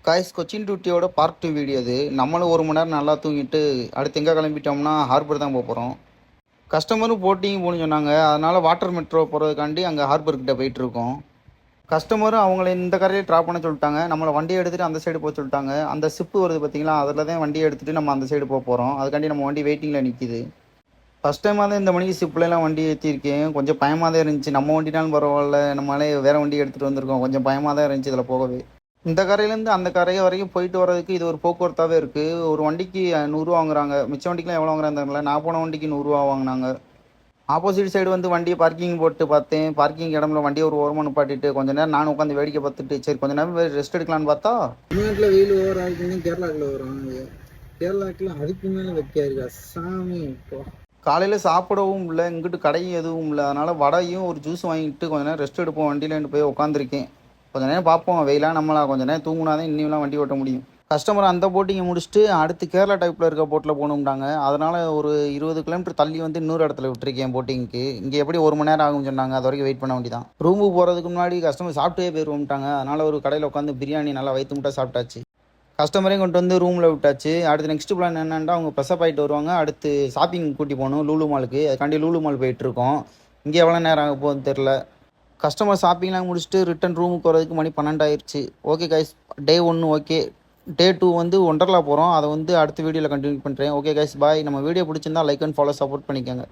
Guys Cochin டியூட்டியோட part 2 video இது. நம்மளும் 1 மணி நேரம் நல்லா தூங்கிட்டு அடுத்து எங்கே கிளம்பிட்டோம்னா ஹார்பர் தான் போக போகிறோம். கஸ்டமரும் போட்டிங் போகணும்னு சொன்னாங்க. அதனால் வாட்டர் மெட்ரோ போகிறதுக்காண்டி அங்கே ஹார்பர்கிட்ட போயிட்டுருக்கோம். கஸ்டமரும் அவங்கள இந்த கரையை ட்ராப் பண்ண சொல்லிட்டாங்க. நம்மளை வண்டியை எடுத்துகிட்டு அந்த சைடு போக சொல்லிட்டாங்க. அந்த ஷிப்பு வருது பார்த்தீங்களா, அதில் தான் வண்டியை எடுத்துகிட்டு நம்ம அந்த சைடு போக போகிறோம். அதுக்காண்டி நம்ம வண்டி வெயிட்டிங்கில் நிற்கிது. ஃபஸ்ட் டைமாக தான் இந்த மணிக்கு ஷிப்லலாம் வண்டி ஏற்றிருக்கேன். கொஞ்சம் பயமாக தான் இருந்துச்சு. நம்ம வண்டினாலும் பரவாயில்ல, நம்மளாலே வேறு வண்டி எடுத்துகிட்டு வந்திருக்கோம். கொஞ்சம் பயமாக தான் இருந்துச்சு இதில் போகவே. இந்த கரையிலேருந்து அந்த கரை வரைக்கும் போயிட்டு வர்றதுக்கு இது ஒரு போக்குவரத்தாகவே இருக்குது. ஒரு வண்டிக்கு 100 வாங்குறாங்க. மிச்ச வண்டிக்கெலாம் எவ்வளோ வாங்குறாங்க தெரியல. நான் போன வண்டிக்கு 100 வாங்கினாங்க. ஆப்போசிட் சைடு வந்து வண்டியை பார்க்கிங் போட்டு பார்த்தேன். பார்க்கிங் இடம்ல வண்டியை ஒரு ஓரமாக நிப்பாட்டிட்டு கொஞ்ச நேரம் நானும் உட்காந்து வேடிக்கை பார்த்துட்டு சரி கொஞ்ச நேரம் ரெஸ்ட் எடுக்கலான்னு பார்த்தா தமிழ்நாட்டில் வெயில் ஓவர் ஆகுதுன்னு கேரளாக்கில் வரும். கேரளாக்கில் அதுக்கு மேலே வைக்க இருக்கா சாமி. காலையில் சாப்பிடவும் இல்லை, இங்கிட்டு கடையும் எதுவும் இல்லை. அதனால் வடையும் ஒரு ஜூஸ் வாங்கிட்டு கொஞ்ச நேரம் ரெஸ்ட் எடுப்போம் வண்டியிலேருந்து போய் உட்காந்துருக்கேன். கொஞ்ச நேரம் பார்ப்போம், வெயிலாக நம்மளா கொஞ்ச நேரம் தூங்கினாதான் இன்னிலாம் வண்டி ஓட்ட முடியும். கஸ்டமர் அந்த போட்டிங்கை முடிச்சுட்டு அடுத்து கேரளா டைப்பில் இருக்க போட்டில் போகணும்ட்டாங்க. அதனால் ஒரு 20 கிலோமீட்டர் தள்ளி வந்து இன்னொரு இடத்துல விட்டுருக்கேன் போட்டிங்க்கு. இங்கே எப்படி 1 மணி நேரம் ஆகும்னு சொன்னாங்க. அது வரைக்கும் வெயிட் பண்ண வேண்டியதான். ரூமுக்கு போகிறதுக்கு முன்னாடி கஸ்டமர் சாப்பிட்டே போயிடுவோம்ட்டாங்க. அதனால் ஒரு கடையில் உட்காந்து பிரியாணி நல்லா வயிற்று முட்டை சாப்பிட்டாச்சு. கஸ்டமரையும் கொண்டு வந்து ரூமில் விட்டாச்சு. அடுத்து நெக்ஸ்ட் பிளான் என்னென்னா அவங்க ப்ரெஸ்அப் ஆகிட்டு வருவாங்க. அடுத்து ஷாப்பிங் கூட்டி போகணும் லூலு மாலுக்கு. அதுக்காண்டி லூலு மால் போயிட்டுருக்கோம். இங்கே எவ்வளோ நேரம் ஆக போகுதுன்னு தெரில. கஸ்டமர் ஷாப்பிங்லாம் முடிச்சுட்டு ரிட்டன் ரூமுக்கு வரதுக்கு மணி 12 ஆயிடுச்சு. ஓகே கைஸ், டே 1 ஓகே. டே 2 வந்து ஒண்டர்லா போகிறோம். அதை வந்து அடுத்த வீடியோவில் கண்டினியூ பண்ணுறேன். ஓகே கைஸ், பாய். நம்ம வீடியோ பிடிச்சிருந்தா லைக் அண்ட் ஃபாலோ சப்போர்ட் பண்ணிக்கோங்க.